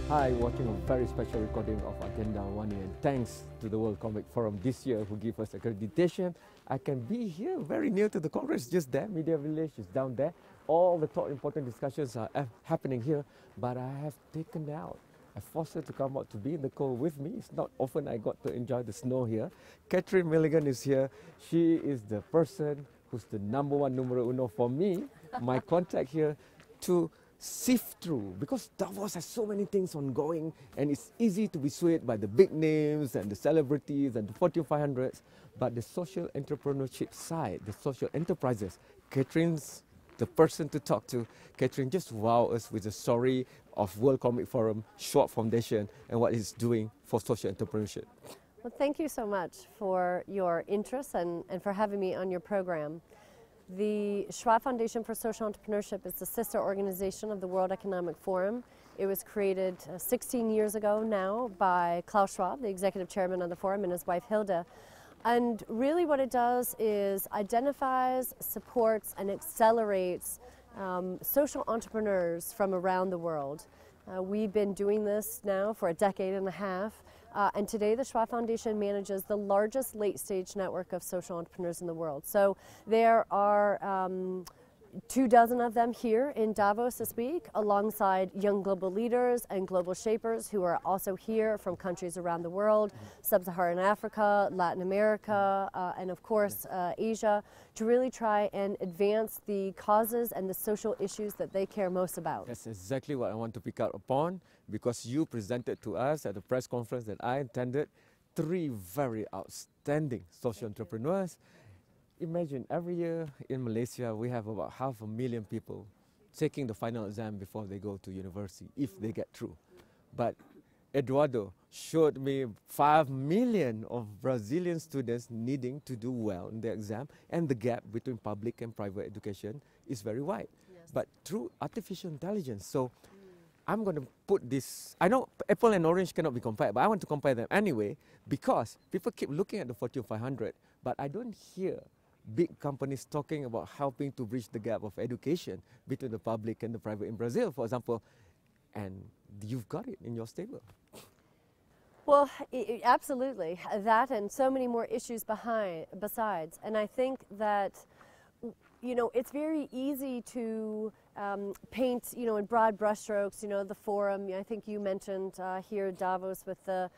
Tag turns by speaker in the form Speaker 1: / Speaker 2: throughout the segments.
Speaker 1: Hi, watching a very special recording of Agenda AWANI, and thanks to the World Comic Forum this year who give us accreditation. I can be here very near to the Congress, just there, Media Village is down there. All the top important discussions are happening here, but I have taken out. I forced her to come out to be in the cold with me. It's not often I got to enjoy the snow here. Catherine Milligan is here. She is the person who's the number uno for me, my contact here to sift through, because Davos has so many things ongoing and it's easy to be swayed by the big names and the celebrities and the Fortune 500s, but the social entrepreneurship side, the social enterprises, Catherine's the person to talk to. Catherine, just wow us with the story of World Comic Forum, Schwab Foundation, and what it's doing for social entrepreneurship.
Speaker 2: Well, thank you so much for your interest and for having me on your program. The Schwab Foundation for Social Entrepreneurship is the sister organization of the World Economic Forum. It was created 16 years ago now by Klaus Schwab, the executive chairman of the forum, and his wife Hilda. And really what it does is identifies, supports, and accelerates social entrepreneurs from around the world. We've been doing this now for a decade and a half. And today the Schwab Foundation manages the largest late-stage network of social entrepreneurs in the world. So there are 24 of them here in Davos this week, alongside young global leaders and global shapers who are also here from countries around the world, Sub-Saharan Africa, Latin America, and of course Asia, to really try and advance the causes and the social issues that they care most about.
Speaker 1: That's exactly what I want to pick up upon, because you presented to us at the press conference that I attended 3 very outstanding social entrepreneurs. Imagine every year in Malaysia we have about 500,000 people taking the final exam before they go to university, if they get through. But Eduardo showed me 5 million of Brazilian students needing to do well in their exam, and the gap between public and private education is very wide. Yes. But through artificial intelligence. So I'm going to put this, I know apple and orange cannot be compared, but I want to compare them anyway, because people keep looking at the Fortune 500, but I don't hear big companies talking about helping to bridge the gap of education between the public and the private in Brazil, for example, and you've got it in your stable.
Speaker 2: Well, absolutely, that and so many more issues besides, and I think that, you know, it's very easy to paint, you know, in broad brushstrokes, you know, the forum. I think you mentioned here Davos with the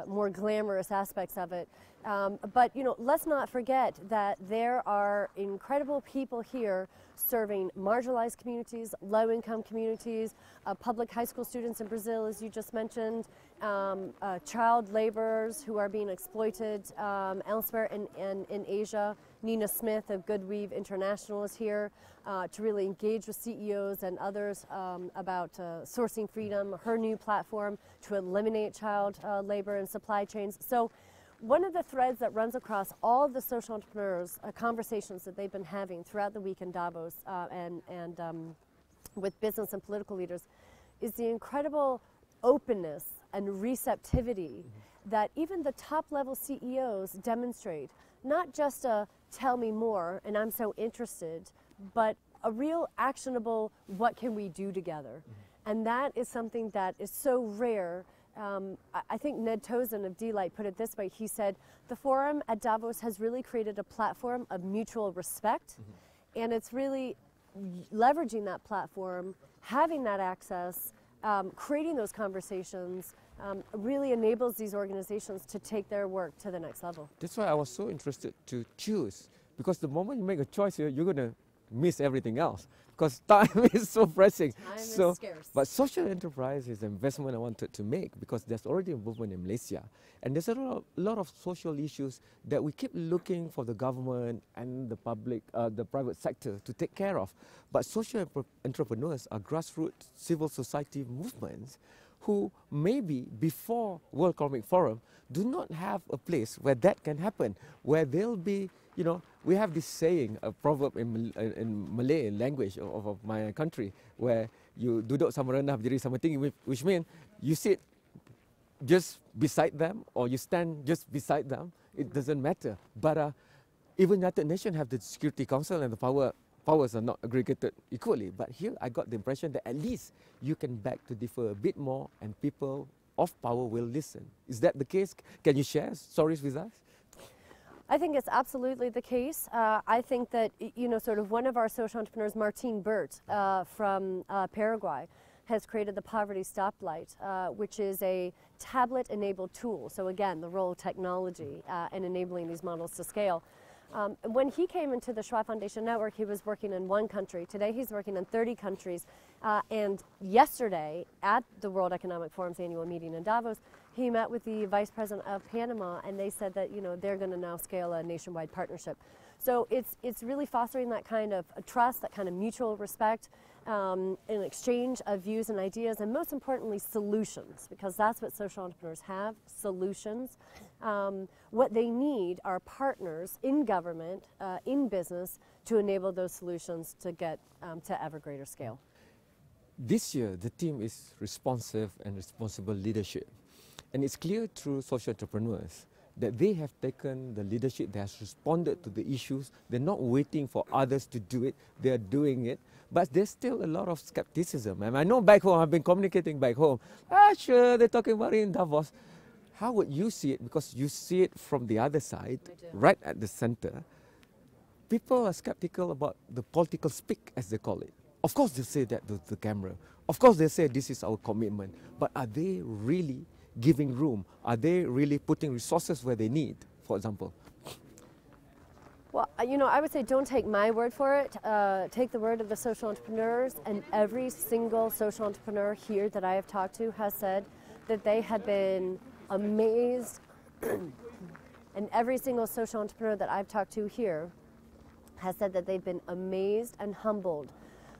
Speaker 2: more glamorous aspects of it. But, you know, let's not forget that there are incredible people here serving marginalized communities, low-income communities, public high school students in Brazil, as you just mentioned, child laborers who are being exploited elsewhere in Asia. Nina Smith of Goodweave International is here to really engage with CEOs and others about sourcing freedom, her new platform to eliminate child labor and supply chains. So one of the threads that runs across all of the social entrepreneurs, conversations that they've been having throughout the week in Davos and with business and political leaders, is the incredible openness and receptivity that even the top-level CEOs demonstrate. Not just a tell me more and I'm so interested, but a real actionable what can we do together. And that is something that is so rare. I think Ned Tozan of D-Light put it this way. He said, the forum at Davos has really created a platform of mutual respect, and it's really leveraging that platform, having that access, creating those conversations, really enables these organizations to take their work to the next level.
Speaker 1: That's why I was so interested to choose, because the moment you make a choice here, you're going to miss everything else, because time is so pressing.
Speaker 2: Time is scarce.
Speaker 1: But social enterprise is an investment I wanted to make, because there's already a movement in Malaysia, and there's a lot of social issues that we keep looking for the government and the public, the private sector to take care of. But social entrepreneurs are grassroots civil society movements who maybe before World Economic Forum do not have a place where that can happen, where they'll be, you know, we have this saying, a proverb in Malay language of my country, where you duduk sama rendah berdiri sama tinggi, which means you sit just beside them or you stand just beside them, it doesn't matter. But even United Nations have the Security Council and the power powers are not aggregated equally. But here I got the impression that at least you can beg to differ a bit more and people of power will listen. Is that the case? Can you share stories with us?
Speaker 2: I think it's absolutely the case. I think that, you know, sort of one of our social entrepreneurs, Martine Burt from Paraguay, has created the Poverty Stoplight, which is a tablet-enabled tool. So again, the role of technology in enabling these models to scale. When he came into the Schwab Foundation network, he was working in 1 country. Today he's working in 30 countries. And yesterday, at the World Economic Forum's annual meeting in Davos, he met with the Vice President of Panama, and they said that, you know, they're going to now scale a nationwide partnership. So it's really fostering that kind of trust, that kind of mutual respect, an exchange of views and ideas, and most importantly, solutions, because that's what social entrepreneurs have, solutions. What they need are partners in government, in business, to enable those solutions to get to ever greater scale.
Speaker 1: This year, the theme is responsive and responsible leadership. And it's clear through social entrepreneurs that they have taken the leadership, they have responded to the issues. They're not waiting for others to do it, they're doing it. But there's still a lot of skepticism. And I know back home, I've been communicating back home. Sure, they're talking about it in Davos. How would you see it? Because you see it from the other side, right at the center. People are skeptical about the political speak, as they call it. Of course, they'll say that to the camera. Of course, they'll say this is our commitment. But are they really giving room? Are they really putting resources where they need, for example?
Speaker 2: Well, you know, I would say don't take my word for it. Take the word of the social entrepreneurs, and every single social entrepreneur here that I have talked to has said that they have been amazed, and every single social entrepreneur that I've talked to here has said that they've been amazed and humbled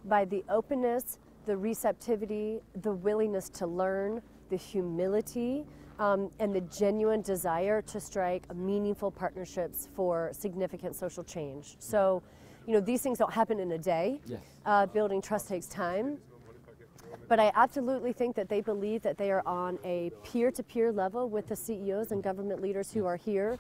Speaker 2: by the openness, the receptivity, the willingness to learn, the humility, and the genuine desire to strike meaningful partnerships for significant social change. So, you know, these things don't happen in a day.
Speaker 1: Yes.
Speaker 2: Building trust takes time. But I absolutely think that they believe that they are on a peer-to-peer level with the CEOs and government leaders who are here,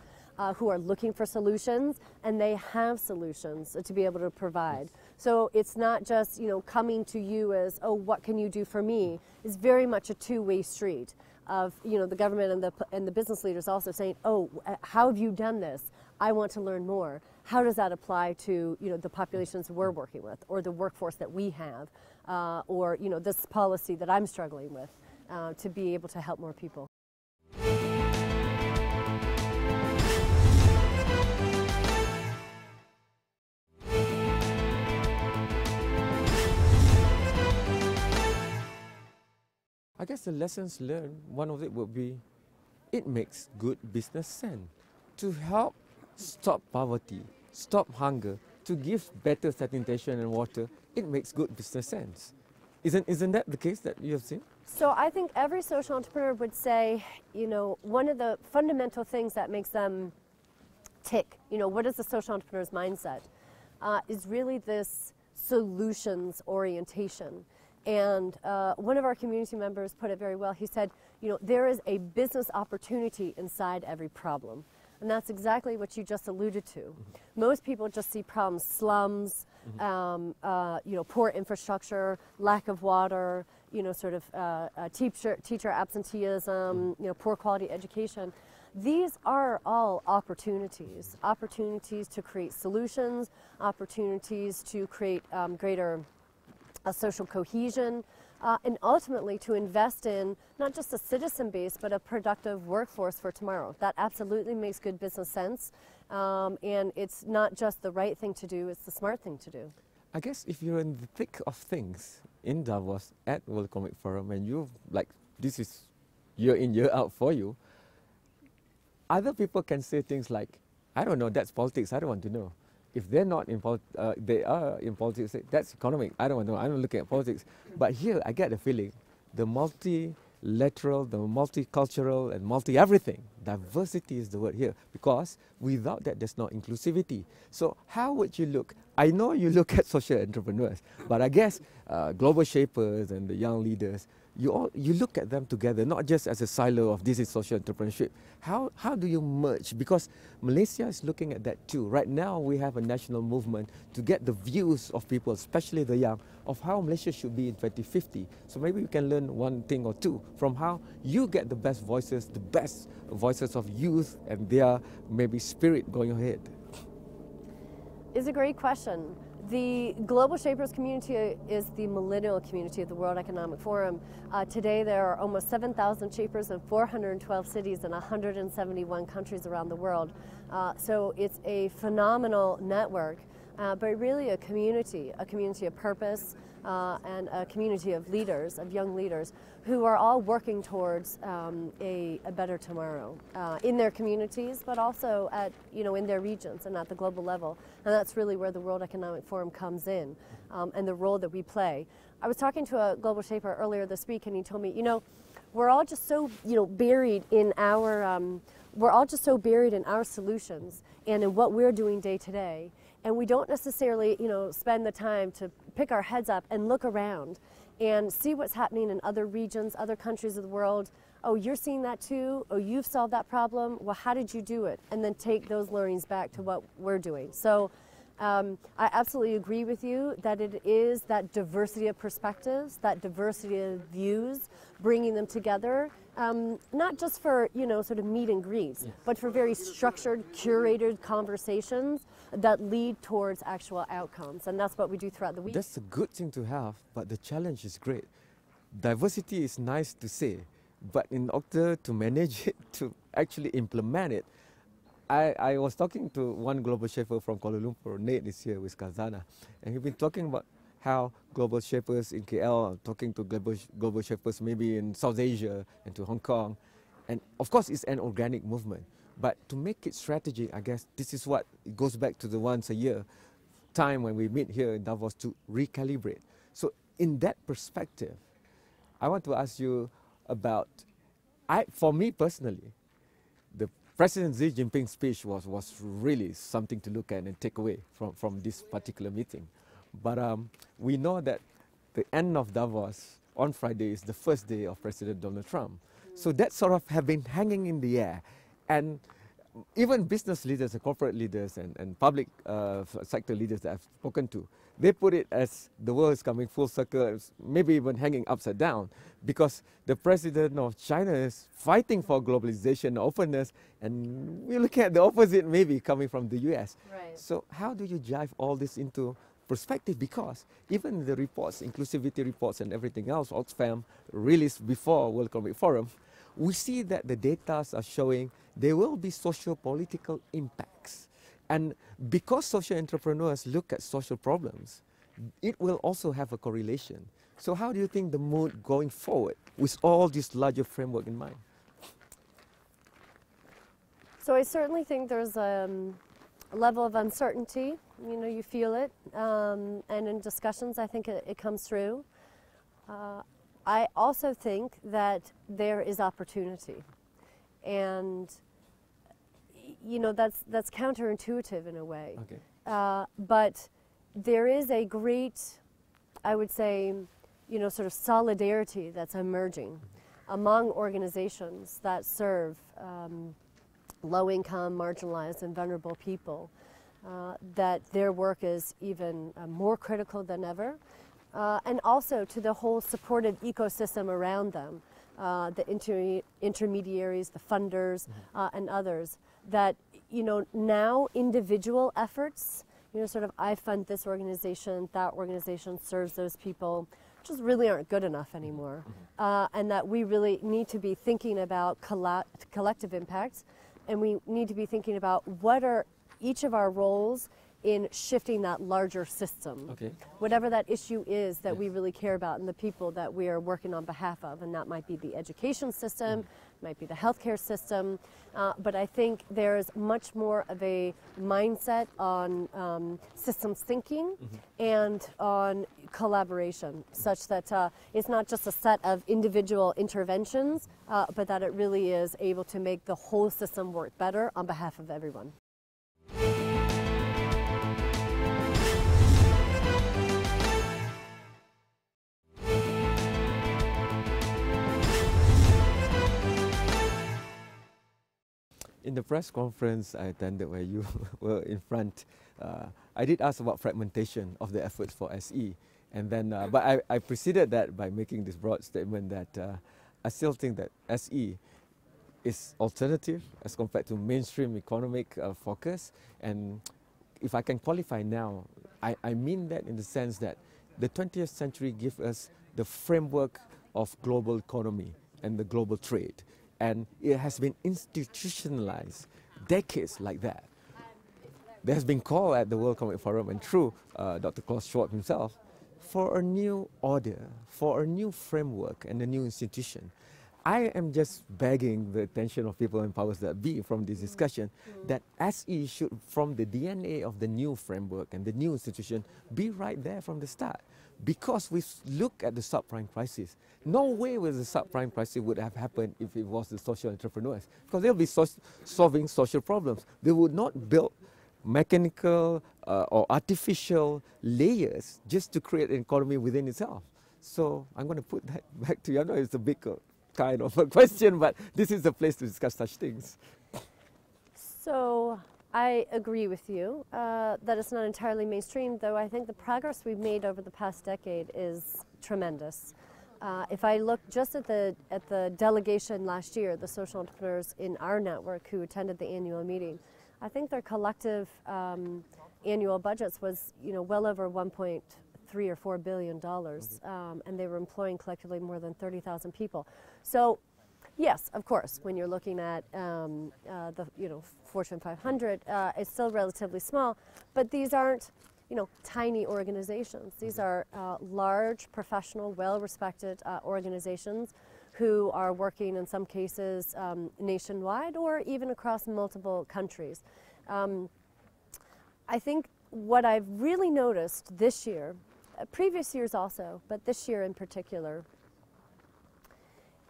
Speaker 2: who are looking for solutions, and they have solutions to be able to provide. So it's not just, you know, coming to you as, oh, what can you do for me? It's very much a two-way street of, you know, the government and the business leaders also saying, oh, how have you done this? I want to learn more. How does that apply to, you know, the populations we're working with, or the workforce that we have, or, you know, this policy that I'm struggling with, to be able to help more people.
Speaker 1: I guess the lessons learned, one of it would be, it makes good business sense to help stop poverty, stop hunger, to give better sanitation and water. It makes good business sense. Isn't that the case that you have seen?
Speaker 2: So I think every social entrepreneur would say, you know, one of the fundamental things that makes them tick, you know, what is the social entrepreneur's mindset, is really this solutions orientation. And one of our community members put it very well. He said, you know, there is a business opportunity inside every problem. And that's exactly what you just alluded to. Mm-hmm. Most people just see problems, slums, mm-hmm. You know, poor infrastructure, lack of water, you know, sort of teacher absenteeism, mm-hmm. you know, poor quality education. These are all opportunities, opportunities to create solutions, opportunities to create greater social cohesion, and ultimately to invest in not just a citizen base, but a productive workforce for tomorrow. That absolutely makes good business sense, and it's not just the right thing to do, it's the smart thing to do.
Speaker 1: I guess if you're in the thick of things in Davos at World Economic Forum, and you've, like, this is year in, year out for you, other people can say things like, I don't know, that's politics, I don't want to know. If they're not in they are in politics, that's economic. I don't know. I'm not looking at politics. But here, I get the feeling, the multilateral, the multicultural, and multi-everything. Diversity is the word here, because without that, there's no inclusivity. So how would you look? I know you look at social entrepreneurs, but I guess global shapers and the young leaders, you look at them together, not just as a silo of this is social entrepreneurship. How do you merge? Because Malaysia is looking at that too. Right now, we have a national movement to get the views of people, especially the young, of how Malaysia should be in 2050. So maybe we can learn one thing or two from how you get the best voices of youth and their maybe spirit going ahead.
Speaker 2: It's a great question. The Global Shapers community is the millennial community of the World Economic Forum. Today there are almost 7,000 shapers in 412 cities in 171 countries around the world. So it's a phenomenal network, but really a community of purpose, and a community of leaders, of young leaders, who are all working towards a better tomorrow in their communities, but also at, in their regions and at the global level. And that's really where the World Economic Forum comes in, and the role that we play. I was talking to a global shaper earlier this week, and he told me, we're all just so, buried in our, solutions and in what we're doing day to day. And we don't necessarily, spend the time to pick our heads up and look around and see what's happening in other regions, other countries of the world. Oh, you're seeing that too? Oh, you've solved that problem? Well, how did you do it? And then take those learnings back to what we're doing. So I absolutely agree with you that it is that diversity of perspectives, that diversity of views, bringing them together, not just for, sort of meet and greets, yes, but for very structured, curated conversations that lead towards actual outcomes. And that's what we do throughout the week.
Speaker 1: That's a good thing to have, but the challenge is great. Diversity is nice to say, but in order to manage it, to actually implement it, I was talking to one global shaper from Kuala Lumpur, Nate is here with Kazana, and he's been talking about how global shapers in KL are talking to global shapers maybe in South Asia and to Hong Kong. And of course, it's an organic movement. But to make it strategic, I guess this is what it goes back to the once a year time when we meet here in Davos to recalibrate. So in that perspective, I want to ask you about, for me personally, the President Xi Jinping's speech was really something to look at and take away from this particular meeting. But we know that the end of Davos on Friday is the first day of President Donald Trump. So that sort of have been hanging in the air. And even business leaders and corporate leaders and public sector leaders that I've spoken to, they put it as the world is coming full circle, maybe even hanging upside down, because the president of China is fighting for globalization, openness, and we're looking at the opposite maybe coming from the US.
Speaker 2: Right.
Speaker 1: So how do you jive all this into perspective? Because even the reports, inclusivity reports and everything else, Oxfam released before World Economic Forum, we see that the data are showing there will be socio-political impacts. And because social entrepreneurs look at social problems, it will also have a correlation. So how do you think the mood going forward with all this larger framework in mind?
Speaker 2: So I certainly think there's a level of uncertainty. You feel it. And in discussions, I think it comes through. I also think that there is opportunity. And that's counterintuitive in a way. Okay. But there is a great, I would say, sort of solidarity that's emerging among organizations that serve low-income, marginalized, and vulnerable people, that their work is even more critical than ever, and also to the whole supported ecosystem around them, the intermediaries, the funders, and others, that, now individual efforts, sort of I fund this organization, that organization serves those people, just really aren't good enough anymore. And that we really need to be thinking about collective impacts, and we need to be thinking about what are each of our roles in shifting that larger system.
Speaker 1: Okay.
Speaker 2: Whatever that issue is that we really care about and the people that we are working on behalf of, and that might be the education system, might be the healthcare system, but I think there's much more of a mindset on systems thinking and on collaboration, such that it's not just a set of individual interventions, but that it really is able to make the whole system work better on behalf of everyone.
Speaker 1: In the press conference I attended where you were in front, I did ask about fragmentation of the efforts for SE. And then, but I preceded that by making this broad statement that I still think that SE is alternative as compared to mainstream economic focus. And if I can qualify now, I mean that in the sense that the 20th century gives us the framework of global economy and the global trade. And it has been institutionalized decades like that. There has been call at the World Economic Forum and through Dr. Klaus Schwab himself for a new order, for a new framework and a new institution. I am just begging the attention of people in powers that be from this discussion that SE should, from the DNA of the new framework and the new institution, be right there from the start. Because we look at the subprime crisis, no way will the subprime crisis would have happened if it was the social entrepreneurs, because they'll be solving social problems. They would not build mechanical or artificial layers just to create an economy within itself. So I'm going to put that back to you. I know it's a big kind of a question, but this is the place to discuss such things.
Speaker 2: So I agree with you that it's not entirely mainstream, though I think the progress we've made over the past decade is tremendous. If I look just at the delegation last year, the social entrepreneurs in our network who attended the annual meeting, I think their collective annual budgets was, well over 1.3 or $4 billion, and they were employing collectively more than 30,000 people. So, yes, of course, when you're looking at the Fortune 500, it's still relatively small, but these aren't tiny organizations. These are large, professional, well-respected organizations who are working in some cases nationwide or even across multiple countries. I think what I've really noticed this year, previous years also, but this year in particular,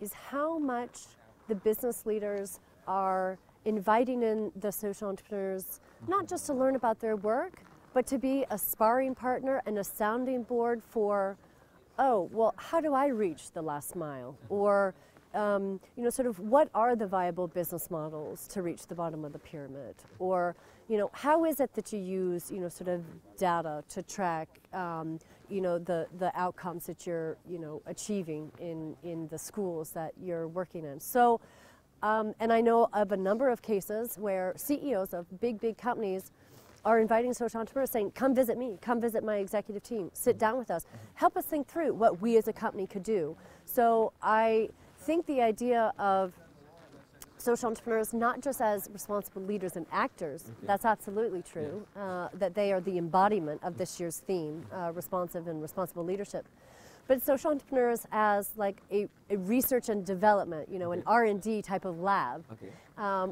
Speaker 2: is how much the business leaders are inviting in the social entrepreneurs, not just to learn about their work, but to be a sparring partner and a sounding board for, oh, well, how do I reach the last mile? Or, sort of what are the viable business models to reach the bottom of the pyramid? Or, how is it that you use, sort of data to track, the outcomes that you're, achieving in the schools that you're working in? So, and I know of a number of cases where CEOs of big companies are inviting social entrepreneurs saying, come visit me, come visit my executive team, sit down with us, help us think through what we as a company could do. So I think the idea of social entrepreneurs not just as responsible leaders and actors, that's absolutely true, that they are the embodiment of this year's theme, responsive and responsible leadership. But social entrepreneurs as like a research and development, an R&D type of lab,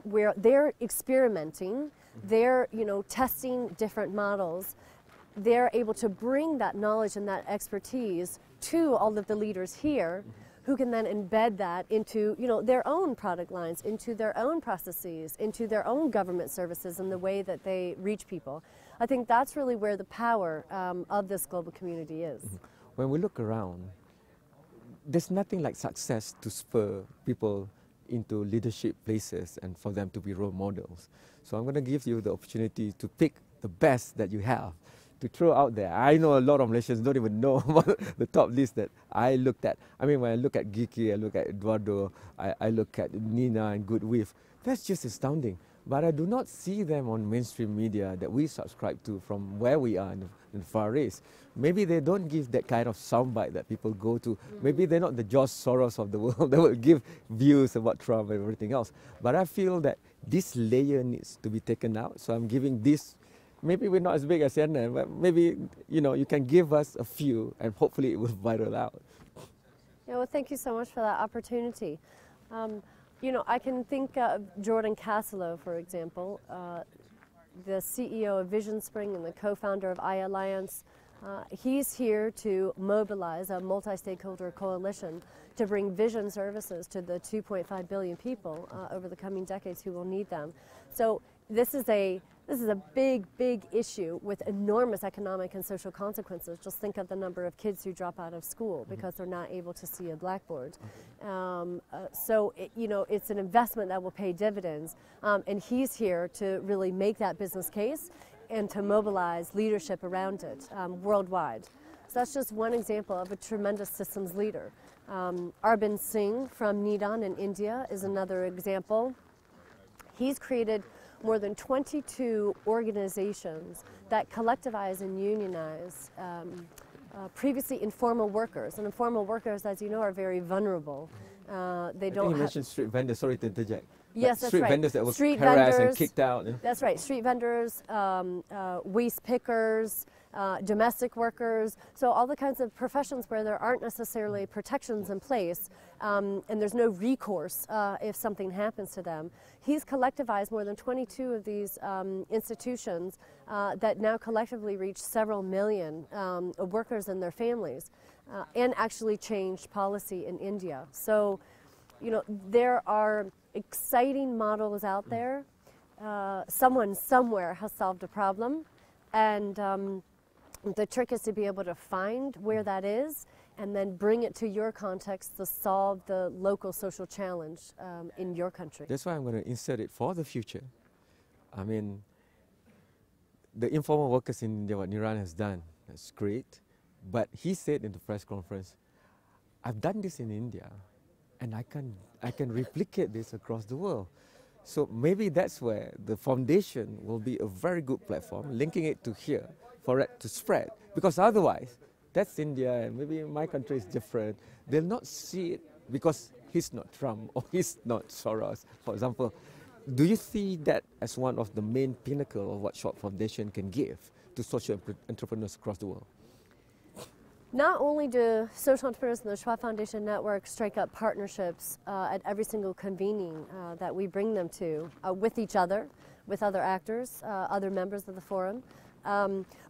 Speaker 2: where they're experimenting, they're testing different models, they're able to bring that knowledge and that expertise to all of the leaders here, who can then embed that into their own product lines, into their own processes, into their own government services and the way that they reach people. I think that's really where the power of this global community is.
Speaker 1: When we look around, there's nothing like success to spur people into leadership places and for them to be role models. So I'm going to give you the opportunity to pick the best that you have to throw out there. I know a lot of Malaysians don't even know about the top list that I looked at. I mean, when I look at Geeky, I look at Eduardo, I look at Nina and Goodweave, that's just astounding. But I do not see them on mainstream media that we subscribe to from where we are in the Far East. Maybe they don't give that kind of soundbite that people go to. Maybe they're not the George Soros of the world that will give views about Trump and everything else. But I feel that this layer needs to be taken out. So I'm giving this maybe we're not as big as CNN, but maybe, you know, you can give us a few and hopefully it will viral out.
Speaker 2: Yeah, well, thank you so much for that opportunity. You know, I can think of Jordan Cassellow, for example, the CEO of Vision Spring and the co-founder of iAlliance. He's here to mobilize a multi-stakeholder coalition to bring vision services to the 2.5 billion people over the coming decades who will need them. So this is a big, big issue with enormous economic and social consequences. Just think of the number of kids who drop out of school because they're not able to see a blackboard. So, you know, it's an investment that will pay dividends, and he's here to really make that business case and to mobilize leadership around it worldwide. So that's just one example of a tremendous systems leader. Arvind Singh from Nidan in India is another example. He's created more than 22 organizations that collectivize and unionize previously informal workers. And informal workers, as you know, are very vulnerable. They don't.
Speaker 1: You mentioned street vendors. Sorry to interject.
Speaker 2: Yes, that's right.
Speaker 1: Street vendors that were
Speaker 2: street
Speaker 1: harassed
Speaker 2: vendors,
Speaker 1: and kicked out.
Speaker 2: That's right. Street vendors, waste pickers, domestic workers. So all the kinds of professions where there aren't necessarily protections in place, and there's no recourse if something happens to them. He's collectivized more than 22 of these institutions that now collectively reach several million workers and their families, and actually changed policy in India. So, you know, there are exciting models out there. Someone somewhere has solved a problem, and the trick is to be able to find where that is and then bring it to your context to solve the local social challenge in your country.
Speaker 1: That's why I'm going to insert it for the future. I mean, the informal workers in India, what Niran has done, that's great. But he said in the press conference, I've done this in India, and I can replicate this across the world. So maybe that's where the foundation will be a very good platform, linking it to here for it to spread. Because otherwise, that's India, and maybe my country is different. They'll not see it because he's not Trump or he's not Soros, for example. Do you see that as one of the main pinnacle of what Schwab Foundation can give to social entrepreneurs across the world?
Speaker 2: Not only do social entrepreneurs in the Schwab Foundation network strike up partnerships at every single convening that we bring them to with each other, with other actors, other members of the forum,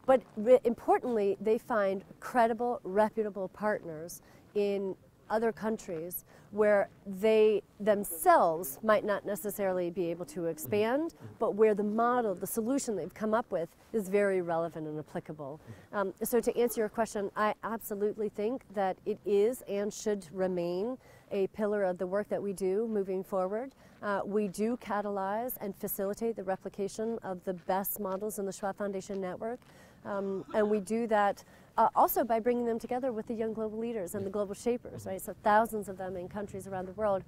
Speaker 2: but importantly, they find credible, reputable partners in other countries where they themselves might not necessarily be able to expand, but where the model, the solution they've come up with is very relevant and applicable. So to answer your question, I absolutely think that it is and should remain a pillar of the work that we do moving forward. We do catalyze and facilitate the replication of the best models in the Schwab Foundation network, and we do that also by bringing them together with the young global leaders and the global shapers, right? So thousands of them in countries around the world.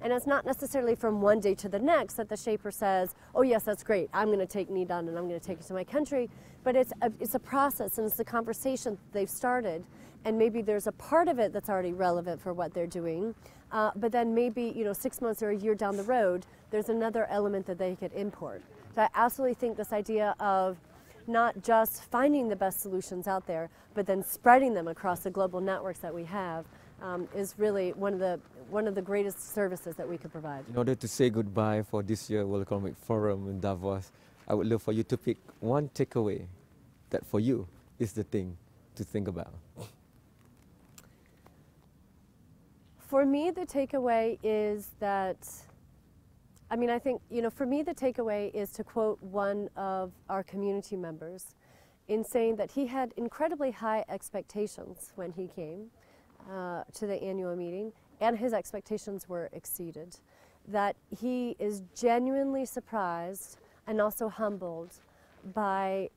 Speaker 2: And it's not necessarily from one day to the next that the shaper says, oh yes, that's great, I'm going to take Nidan and I'm going to take it to my country. But it's a process, and it's a conversation they've started, and maybe there's a part of it that's already relevant for what they're doing, but then maybe, you know, 6 months or a year down the road, there's another element that they could import. So I absolutely think this idea of not just finding the best solutions out there, but then spreading them across the global networks that we have is really one of the greatest services that we could provide.
Speaker 1: In order to say goodbye for this year World Economic Forum in Davos, I would love for you to pick one takeaway that for you is the thing to think about.
Speaker 2: For me, the takeaway is that, I mean, I think, you know, for me, the takeaway is to quote one of our community members in saying that he had incredibly high expectations when he came to the annual meeting, and his expectations were exceeded. That he is genuinely surprised and also humbled by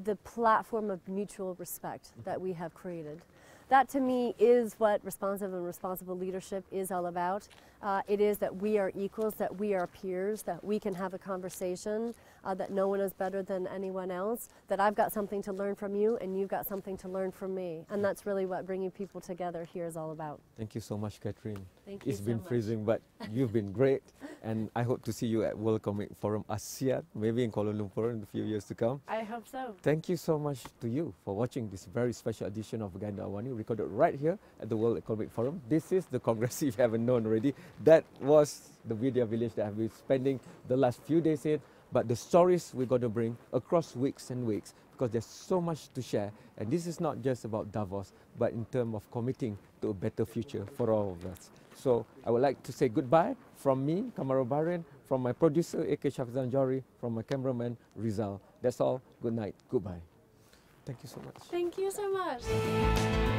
Speaker 2: the platform of mutual respect that we have created. That to me is what responsive and responsible leadership is all about. It is that we are equals, that we are peers, that we can have a conversation, that no one is better than anyone else, that I've got something to learn from you and you've got something to learn from me. And that's really what bringing people together here is all about.
Speaker 1: Thank you so much, Catherine.
Speaker 2: Thank you
Speaker 1: It's
Speaker 2: so
Speaker 1: been
Speaker 2: much.
Speaker 1: freezing, but you've been great. And I hope to see you at World Economic Forum ASEAN, maybe in Kuala Lumpur in a few years to come.
Speaker 2: I hope so.
Speaker 1: Thank you so much to you for watching this very special edition of Agenda AWANI, recorded right here at the World Economic Forum. This is the Congress, if you haven't known already. That was the Media Village that I've been spending the last few days in. But the stories we're going to bring across weeks and weeks, because there's so much to share. And this is not just about Davos, but in terms of committing to a better future for all of us. So I would like to say goodbye from me, Kamaro Bahrain, from my producer, A.K. Shafizan Jari, from my cameraman, Rizal. That's all. Good night. Goodbye. Thank you so much.
Speaker 2: Thank you so much.